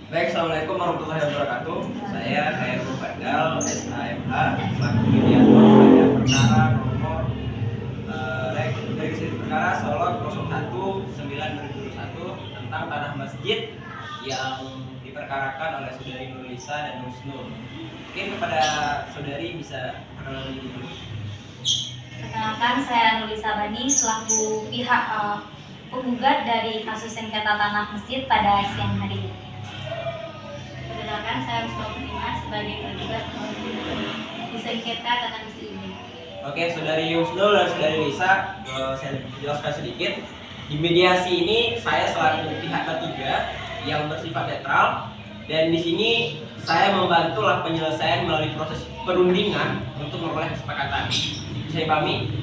Baik, Assalamualaikum warahmatullahi wabarakatuh. Saya Khairul Fadal, SHMH, selaku mediator pada perkara nomor registrasi perkara Solot 01/9/2021 tentang tanah masjid yang diperkarakan oleh Saudari Nurlisa dan Nusnur. Mungkin kepada Saudari bisa perkenalan dulu. Perkenalkan, saya Nurlisa Bani selaku pihak penggugat dari kasus sengketa tanah masjid pada siang hari ini. Perkenalkan, saya Rusma Purnima sebagai penggugat di sengketa tanah masjid ini. Oke, Saudari Nusnur dan Saudari Lisa, saya jelaskan sedikit. Di mediasi ini saya selaku pihak ketiga yang bersifat netral, dan di sini saya membantulah penyelesaian melalui proses perundingan untuk memperoleh kesepakatan. Bisa dipahami?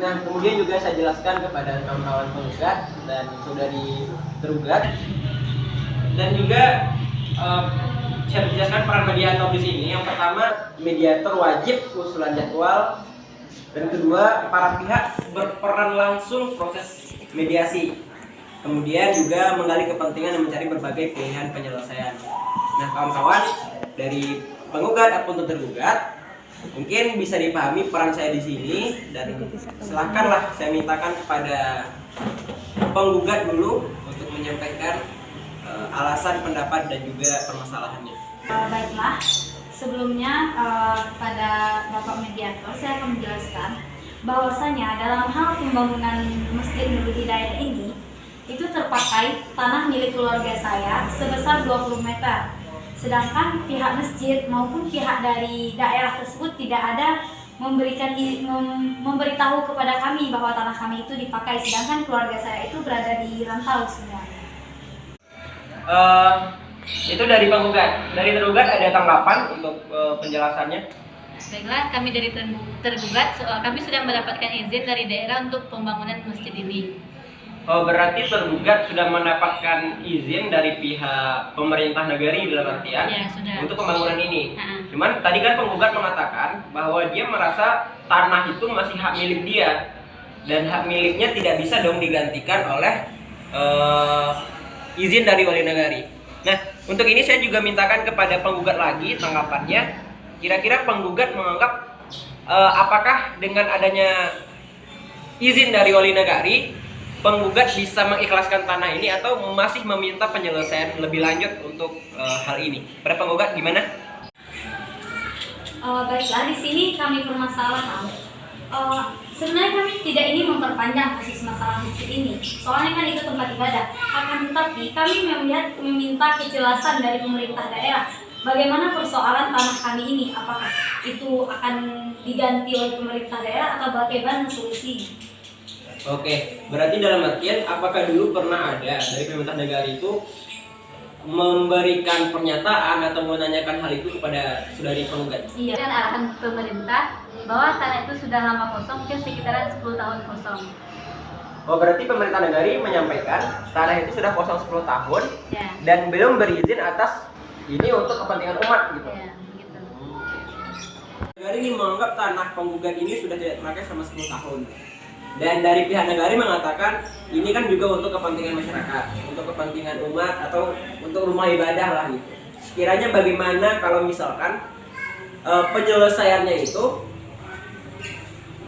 Nah, kemudian juga saya jelaskan kepada kawan-kawan penggugat dan saudari tergugat, dan juga saya menjelaskan peran mediator di sini. Yang pertama, mediator wajib usulan jadwal, dan kedua, para pihak berperan langsung proses mediasi. Kemudian juga menggali kepentingan dan mencari berbagai pilihan penyelesaian. Nah, kawan-kawan dari penggugat ataupun tergugat, mungkin bisa dipahami peran saya di sini, dan silakanlah saya mintakan kepada penggugat dulu untuk menyampaikan alasan, pendapat, dan juga permasalahannya. Baiklah, sebelumnya kepada Bapak Mediator saya akan menjelaskan bahwasanya dalam hal pembangunan Masjid Nurul Hidayah ini itu terpakai tanah milik keluarga saya sebesar 20 meter. Sedangkan pihak masjid maupun pihak dari daerah tersebut tidak ada memberitahu kepada kami bahwa tanah kami itu dipakai, sedangkan keluarga saya itu berada di rantau semuanya. Itu dari penggugat. Dari tergugat ada tanggapan untuk penjelasannya? Baiklah, kami dari tergugat, kami sudah mendapatkan izin dari daerah untuk pembangunan masjid ini. Oh, berarti tergugat sudah mendapatkan izin dari pihak pemerintah negeri dalam artian Ya, sudah. untuk pembangunan ini. Ha-ha. Cuman tadi kan penggugat mengatakan bahwa dia merasa tanah itu masih hak milik dia, dan hak miliknya tidak bisa dong digantikan oleh izin dari wali negari. Nah, untuk ini saya juga mintakan kepada penggugat lagi tanggapannya. Kira-kira penggugat menganggap apakah dengan adanya izin dari wali negari, penggugat bisa mengikhlaskan tanah ini atau masih meminta penyelesaian lebih lanjut untuk hal ini? Pada penggugat gimana? Baiklah, di sini kami permasalahan. Sebenarnya kami tidak ingin memperpanjang kasus masalah masjid ini, soalnya kan itu tempat ibadah. Akan tetapi kami meminta kejelasan dari pemerintah daerah. Bagaimana persoalan tanah kami ini? Apakah itu akan diganti oleh pemerintah daerah atau bagaimana solusinya? Oke, berarti dalam artian apakah dulu pernah ada dari pemerintah negara itu memberikan pernyataan atau menanyakan hal itu kepada saudari penggugat? Iya. Dan arahan pemerintah bahwa tanah itu sudah lama kosong, mungkin sekitaran 10 tahun kosong. Oh, berarti pemerintah negari menyampaikan tanah itu sudah kosong 10 tahun Ya, dan belum berizin atas ini untuk kepentingan umat gitu. ya, gitu. Negari ini menganggap tanah penggugat ini sudah tidak terpakai selama 10 tahun. Dan dari pihak negara mengatakan ini kan juga untuk kepentingan masyarakat, untuk kepentingan umat atau untuk rumah ibadah lah gitu. Sekiranya bagaimana kalau misalkan penyelesaiannya itu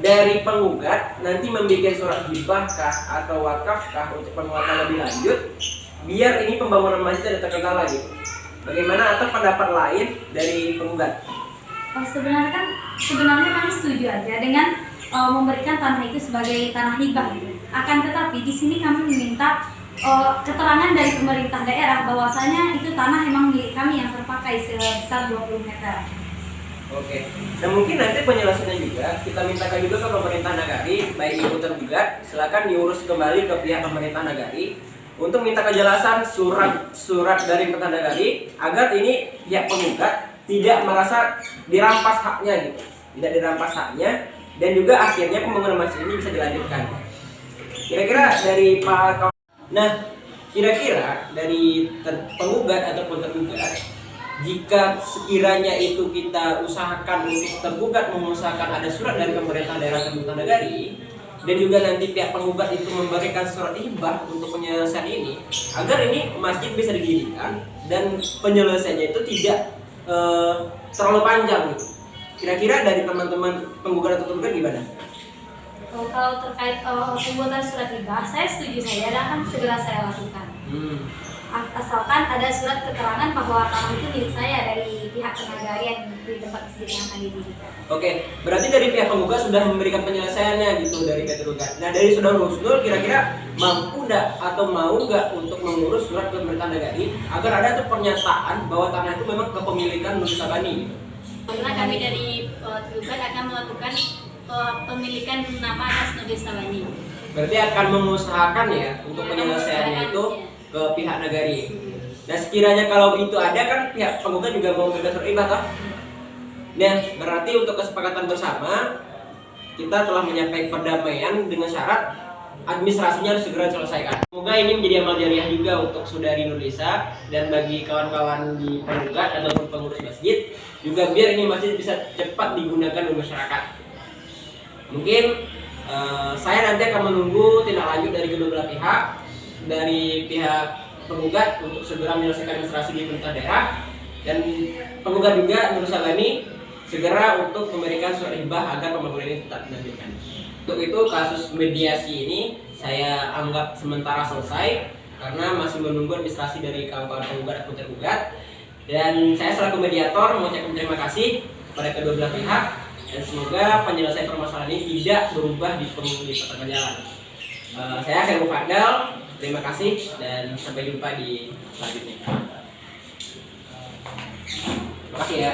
dari penggugat nanti membuat surat hibah kah atau wakaf kah untuk penguatan lebih lanjut, biar ini pembangunan masjid tidak terkendala gitu. Bagaimana atau pendapat lain dari penggugat? Sebenarnya kami setuju aja dengan memberikan tanah itu sebagai tanah hibah. Akan tetapi di sini kami meminta keterangan dari pemerintah daerah bahwasanya itu tanah memang milik kami yang terpakai sebesar 20 meter. Oke. Nah, mungkin nanti penjelasannya juga kita mintakan juga ke pemerintah negari, baik ibu tergugat, silakan diurus kembali ke pihak pemerintah negari untuk minta kejelasan surat dari pemerintah negari agar ini pihak penggugat tidak merasa dirampas haknya gitu, tidak dirampas haknya. Dan juga akhirnya pembangunan masjid ini bisa dilanjutkan. Kira-kira dari Pak, nah kira-kira dari penggugat ataupun tergugat, jika sekiranya itu kita usahakan untuk tergugat mengusahakan ada surat dari pemerintah daerah atau pemerintah negari, dan juga nanti pihak penggugat itu memberikan surat hibah untuk penyelesaian ini, agar ini masjid bisa didirikan dan penyelesaiannya itu tidak terlalu panjang gitu. Kira-kira dari teman-teman penggugat atau penggugat gimana? Kalau terkait pembuatan surat hibah, saya setuju saja dan akan segera saya lakukan. Asalkan ada surat keterangan bahwa tanah itu milik saya dari pihak tenaga yang di tempat masjid yang akan didirikan. Oke, berarti dari pihak penggugat sudah memberikan penyelesaiannya gitu dari pihak tergugat. Nah, dari saudara Husnul kira-kira mampu nggak atau mau nggak untuk mengurus surat pemerintahan negari agar ada tuh pernyataan bahwa tanah itu memang kepemilikan Nuri Sabani gitu. Karena kami dari tergugat akan melakukan pemilikan nama atas Nuri Sabani. Berarti akan mengusahakan ya untuk penyelesaiannya itu ke pihak negari. Nah, sekiranya kalau itu ada kan pihak penggugat juga mau memberikan surat hibah toh? Nah, berarti untuk kesepakatan bersama kita telah menyampaikan perdamaian dengan syarat administrasinya harus segera diselesaikan. Semoga ini menjadi amal jariah juga untuk saudari Nurlisa dan bagi kawan-kawan di penggugat ataupun pengurus masjid juga, biar ini masjid bisa cepat digunakan oleh masyarakat. Mungkin saya nanti akan menunggu tindak lanjut dari kedua belah pihak, dari pihak penggugat untuk segera menyelesaikan administrasi di pemerintah daerah, dan penggugat juga Nuri Sabani segera untuk memberikan surat hibah agar pembangunan ini tetap dilanjutkan. Untuk itu kasus mediasi ini saya anggap sementara selesai karena masih menunggu administrasi dari kawan-kawan penggugat dan tergugat. Dan saya selaku mediator mengucapkan terima kasih kepada kedua belah pihak dan semoga penyelesaian permasalahan ini tidak berubah di pertengahan jalan. Saya Khairul Fadal, terima kasih dan sampai jumpa di selanjutnya. Terima kasih ya.